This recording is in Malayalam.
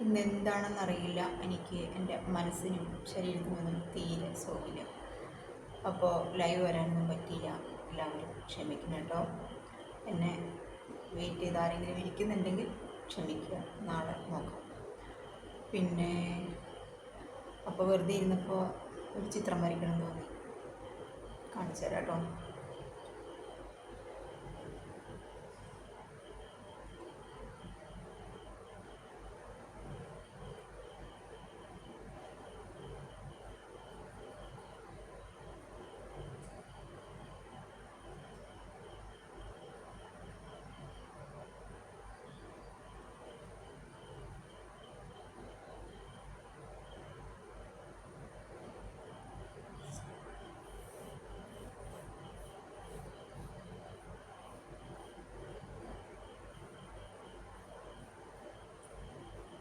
ഇന്നെന്താണെന്നറിയില്ല, എനിക്ക് എൻ്റെ മനസ്സിനും ശരീരത്തിനൊന്നും തീരെ സുഖമില്ല. അപ്പോൾ ലൈവ് വരാനൊന്നും പറ്റിയില്ല. എല്ലാവരും ക്ഷമിക്കണം കേട്ടോ. എന്നെ വെയിറ്റ് ചെയ്ത് ആരെങ്കിലും ഇരിക്കുന്നുണ്ടെങ്കിൽ ക്ഷമിക്കുക, നാളെ നോക്കാം. പിന്നെ അപ്പോൾ വെറുതെ ഇരുന്നപ്പോൾ ഒരു ചിത്രം വരയ്ക്കണം തോന്നി, കാണിച്ചു തരാം കേട്ടോ.